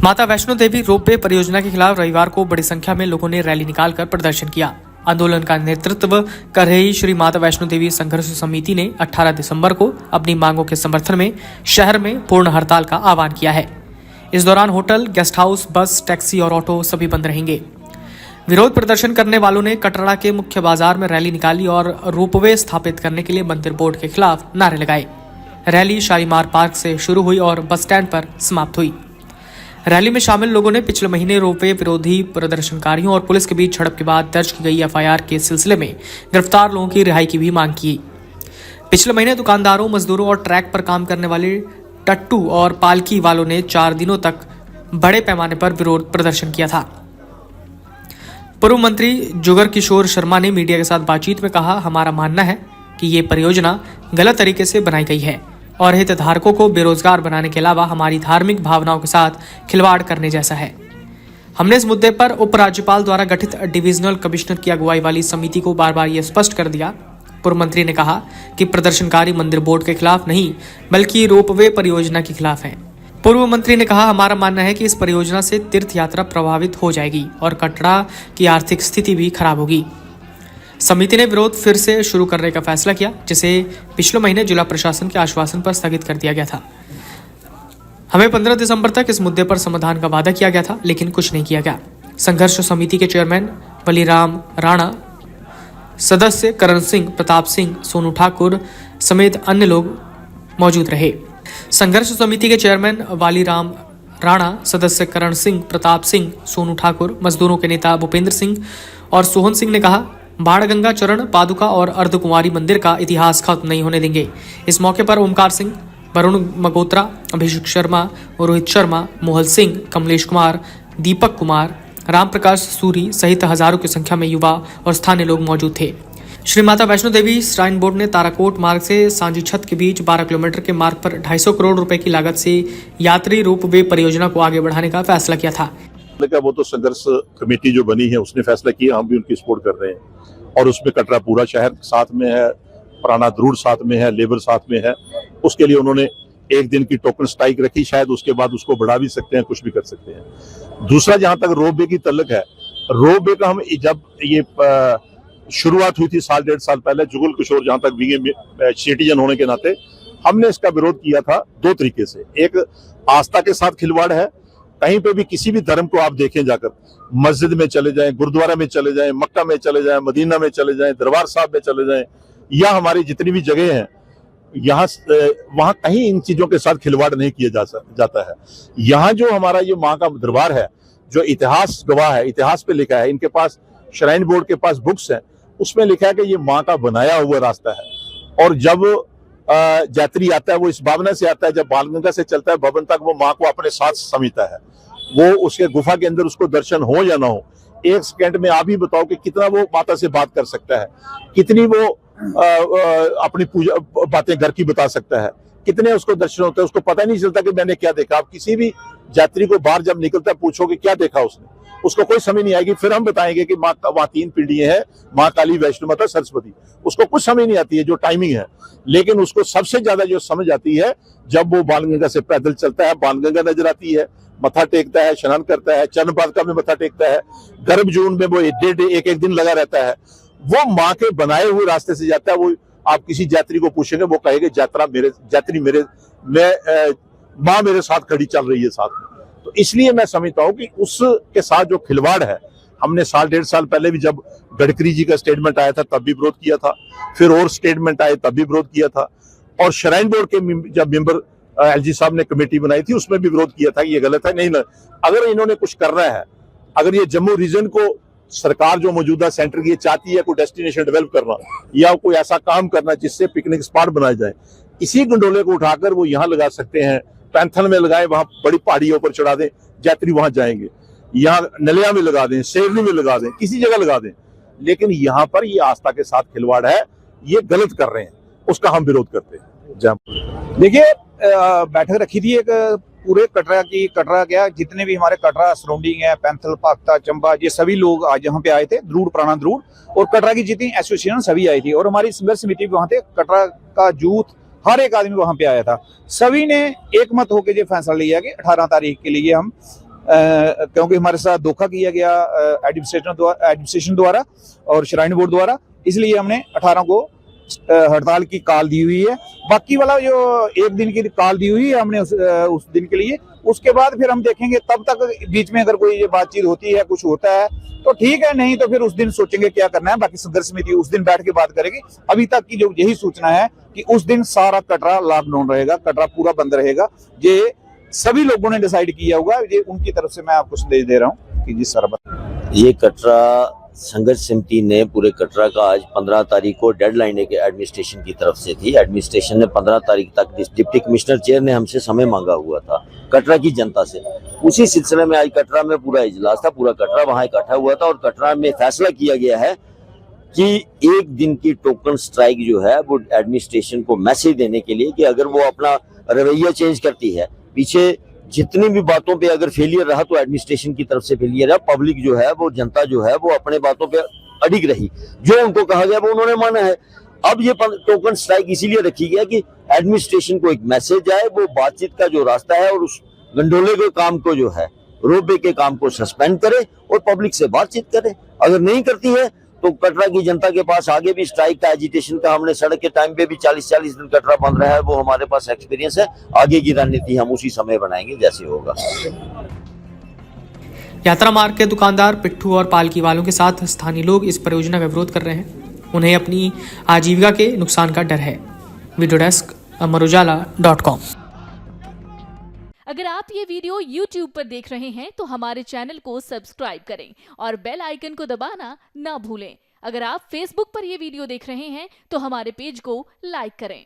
माता वैष्णो देवी रोपवे परियोजना के खिलाफ रविवार को बड़ी संख्या में लोगों ने रैली निकालकर प्रदर्शन किया। आंदोलन का नेतृत्व कर रही श्री माता वैष्णो देवी संघर्ष समिति ने 18 दिसंबर को अपनी मांगों के समर्थन में शहर में पूर्ण हड़ताल का आह्वान किया है। इस दौरान होटल, गेस्ट हाउस, बस, टैक्सी और ऑटो सभी बंद रहेंगे। विरोध प्रदर्शन करने वालों ने कटरा के मुख्य बाजार में रैली निकाली और रोपवे स्थापित करने के लिए मंदिर बोर्ड के खिलाफ नारे लगाए। रैली शालीमार पार्क से शुरू हुई और बस स्टैंड पर समाप्त हुई। रैली में शामिल लोगों ने पिछले महीने रोपवे विरोधी प्रदर्शनकारियों और पुलिस के बीच झड़प के बाद दर्ज की गई एफआईआर के सिलसिले में गिरफ्तार लोगों की रिहाई की भी मांग की। पिछले महीने दुकानदारों, मजदूरों और ट्रैक पर काम करने वाले टट्टू और पालकी वालों ने 4 दिनों तक बड़े पैमाने पर विरोध प्रदर्शन किया था। पूर्व मंत्री जुगर किशोर शर्मा ने मीडिया के साथ बातचीत में कहा, हमारा मानना है कि ये परियोजना गलत तरीके से बनाई गई है और हितधारकों को बेरोजगार बनाने के अलावा हमारी धार्मिक भावनाओं के साथ खिलवाड़ करने जैसा है। हमने इस मुद्दे पर उपराज्यपाल द्वारा गठित डिविजनल कमिश्नर की अगुवाई वाली समिति को बार बार ये स्पष्ट कर दिया। पूर्व मंत्री ने कहा कि प्रदर्शनकारी मंदिर बोर्ड के खिलाफ नहीं बल्कि रोपवे परियोजना के खिलाफ हैं। पूर्व मंत्री ने कहा, हमारा मानना है कि इस परियोजना से तीर्थ यात्रा प्रभावित हो जाएगी और कटरा की आर्थिक स्थिति भी खराब होगी। समिति ने विरोध फिर से शुरू करने का फैसला किया, जिसे पिछले महीने जिला प्रशासन के आश्वासन पर स्थगित कर दिया गया था। हमें 15 दिसंबर तक इस मुद्दे पर समाधान का वादा किया गया था, लेकिन कुछ नहीं किया गया। संघर्ष समिति के चेयरमैन वलीराम राणा, सदस्य करण सिंह, प्रताप सिंह, सोनू ठाकुर समेत अन्य लोग मौजूद रहे। संघर्ष समिति के चेयरमैन वालीराम राणा, सदस्य करण सिंह, प्रताप सिंह, सोनू ठाकुर, मजदूरों के नेता भूपेंद्र सिंह और सोहन सिंह ने कहा, बाणगंगा चरण पादुका और अर्धकुमारी मंदिर का इतिहास खत्म नहीं होने देंगे। इस मौके पर ओमकार सिंह, वरुण मगोत्रा, अभिषेक शर्मा, रोहित शर्मा, मोहल सिंह, कमलेश कुमार, दीपक कुमार, रामप्रकाश सूरी सहित हजारों की संख्या में युवा और स्थानीय लोग मौजूद थे। श्री माता वैष्णो देवी श्राइन बोर्ड ने ताराकोट मार्ग से सांची छत के बीच 12 किलोमीटर के मार्ग पर 250 करोड़ रुपए की लागत से यात्री रोपवे परियोजना को आगे बढ़ाने का फैसला किया था। वो तो संघर्ष कमेटी जो बनी है उसने फैसला किया, हम भी उनकी सपोर्ट कर रहे हैं और उसमें कटरा पूरा शहर साथ में है, पुराना ध्रुव साथ में है, लेबर साथ में है। उसके लिए उन्होंने 1 दिन की टोकन स्ट्राइक रखी, शायद उसके बाद उसको बढ़ा भी सकते हैं, कुछ भी कर सकते हैं। दूसरा, जहां तक रोपवे की तल्लक है, रोपवे का हम जब ये शुरुआत हुई थी 1.5 साल पहले, जुगल किशोर जहां तक बीए सिटीजन होने के नाते हमने इसका विरोध किया था 2 तरीके से। एक, आस्था के साथ खिलवाड़ है। कहीं पे भी किसी भी धर्म को आप देखें, जाकर मस्जिद में चले जाएं, गुरुद्वारा में चले जाएं, मक्का में चले जाएं, मदीना में चले जाएं, दरबार साहब में चले जाएं, या हमारी जितनी भी जगह हैं, यहाँ वहां कहीं इन चीजों के साथ खिलवाड़ नहीं किया जाता है। यहाँ जो हमारा ये माँ का दरबार है, जो इतिहास गवाह है, इतिहास पे लिखा है, इनके पास श्राइन बोर्ड के पास बुक्स है, उसमें लिखा है कि ये माँ का बनाया हुआ रास्ता है। और जब यात्री आता है वो इस भावना से आता है, जब बालगंगा से चलता है भवन तक, वो माँ को अपने साथ समझता है। वो उसके गुफा के अंदर उसको दर्शन हो या ना हो, 1 सेकंड में आप ही बताओ कि कितना वो माता से बात कर सकता है, कितनी वो अपनी पूजा बातें घर की बता सकता है, कितने उसको दर्शन होते हैं, उसको पता नहीं चलता कि मैंने क्या देखा। आप किसी भी यात्री को बाहर जब निकलता है पूछोगे क्या देखा उसने, उसको कोई समझ नहीं आएगी। फिर हम बताएंगे कि माँ वहाँ 3 पीढ़ियां हैं, माँ काली, वैष्णो माता, सरस्वती, उसको कुछ समझ नहीं आती है जो टाइमिंग है। लेकिन उसको सबसे ज्यादा जो समझ आती है जब वो बाणगंगा से पैदल चलता है, बाणगंगा नजर आती है, मत्था टेकता है, स्नान करता है, चरण पादुका में मत्था टेकता है, गर्भ जून में वो 1.5 दिन लगा रहता है, वो माँ के बनाए हुए रास्ते से जाता है। वो आप किसी यात्री को पूछेंगे, वो कहेगा माँ मेरे साथ खड़ी चल रही है साथ में। तो इसलिए मैं समझता हूँ कि उसके साथ जो खिलवाड़ है, हमने 1.5 साल पहले भी जब गडकरी जी का स्टेटमेंट आया था तब भी विरोध किया था, फिर और स्टेटमेंट आए तब भी विरोध किया था, और श्राइन बोर्ड के जब मेंबर एलजी साहब ने कमेटी बनाई थी उसमें भी विरोध किया था कि ये गलत है। नहीं, अगर इन्होंने कुछ करना है, अगर ये जम्मू रीजन को सरकार जो मौजूदा सेंटर की चाहती है कोई डेस्टिनेशन डेवलप करना या कोई ऐसा काम करना जिससे पिकनिक स्पॉट बनाए जाए, इसी गंडोले को उठाकर वो यहाँ लगा सकते हैं, पैंथल में लगाए, वहां बड़ी पहाड़ियों पर चढ़ा दें, यात्री वहां जाएंगे, यहाँ नलिया में लगा दें, शेरनी में लगा दें, किसी जगह लगा दें। लेकिन यहाँ पर ये आस्था के साथ खिलवाड़ है, ये गलत कर रहे हैं, उसका हम विरोध करते हैं। देखिए, बैठक रखी थी एक पूरे कटरा क्या जितने भी हमारे कटरा सराउंडिंग है, पैंथल, पाक्ता, चंबा, ये सभी लोग आज यहाँ पे आए थे। ध्रुव, पुराना ध्रुव और कटरा की जितनी एसोसिएशन सभी आई थी और हमारी संघर्ष समिति भी वहाँ थे। कटरा का यूथ हर एक आदमी वहां पे आया था। सभी ने एक मत होकर ये फैसला लिया कि 18 तारीख के लिए हम क्योंकि हमारे साथ धोखा किया गया एडमिनिस्ट्रेशन द्वारा और श्राइन बोर्ड द्वारा, इसलिए हमने 18 को हड़ताल की कॉल दी हुई है। बाकी वाला जो एक दिन की कॉल दी हुई है हमने उस दिन के लिए, उसके बाद फिर हम देखेंगे। तब तक बीच में अगर कोई ये बातचीत होती है, कुछ होता है तो ठीक है, नहीं तो फिर उस दिन सोचेंगे क्या करना है। बाकी संघर्ष समिति उस दिन बैठ के बात करेगी। अभी तक की जो यही सूचना है कि उस दिन सारा कटरा लॉकडाउन रहेगा, कटरा पूरा बंद रहेगा। ये सभी लोगों ने डिसाइड किया होगा, ये उनकी तरफ से मैं आपको संदेश दे रहा हूँ कि जिस तरह ये कटरा संघर्ष समिति ने पूरे कटरा का आज 15 तारीख को डेडलाइन एक एडमिनिस्ट्रेशन की तरफ से थी। एडमिनिस्ट्रेशन ने 15 तारीख तक डिप्टी कमिश्नर चेयर ने हमसे समय मांगा हुआ था कटरा की जनता से। उसी सिलसिले में आज कटरा में पूरा इजलास था, पूरा कटरा वहां इकट्ठा हुआ था और कटरा में फैसला किया गया है कि एक दिन की टोकन स्ट्राइक जो है वो एडमिनिस्ट्रेशन को मैसेज देने के लिए कि अगर वो अपना रवैया चेंज करती है, पीछे जितनी भी बातों पे अगर फेलियर रहा तो एडमिनिस्ट्रेशन की तरफ से फेलियर है, पब्लिक जो है वो जनता जो है वो अपने बातों पे अडिग रही, जो उनको कहा गया वो उन्होंने माना है। अब ये टोकन स्ट्राइक इसीलिए रखी गया कि एडमिनिस्ट्रेशन को एक मैसेज आए, वो बातचीत का जो रास्ता है और उस गंडोले के काम को जो है, रोपवे के काम को सस्पेंड करे और पब्लिक से बातचीत करे। अगर नहीं करती है तो कटरा की जनता के पास आगे भी स्ट्राइक का, एजिटेशन का, हमने सड़क के टाइम पे भी 40-40 दिन कटरा बंद रहा है, वो हमारे पास एक्सपीरियंस है। आगे की रणनीति हम उसी समय बनाएंगे जैसे होगा। यात्रा मार्ग के दुकानदार, पिट्ठू और पालकी वालों के साथ स्थानीय लोग इस परियोजना का विरोध कर रहे हैं। उन्हें अपनी आजीविका के नुकसान का डर है। वीडियो डेस्क अमरउजाला.com। अगर आप ये वीडियो YouTube पर देख रहे हैं तो हमारे चैनल को सब्सक्राइब करें और बेल आइकन को दबाना ना भूलें। अगर आप Facebook पर ये वीडियो देख रहे हैं तो हमारे पेज को लाइक करें।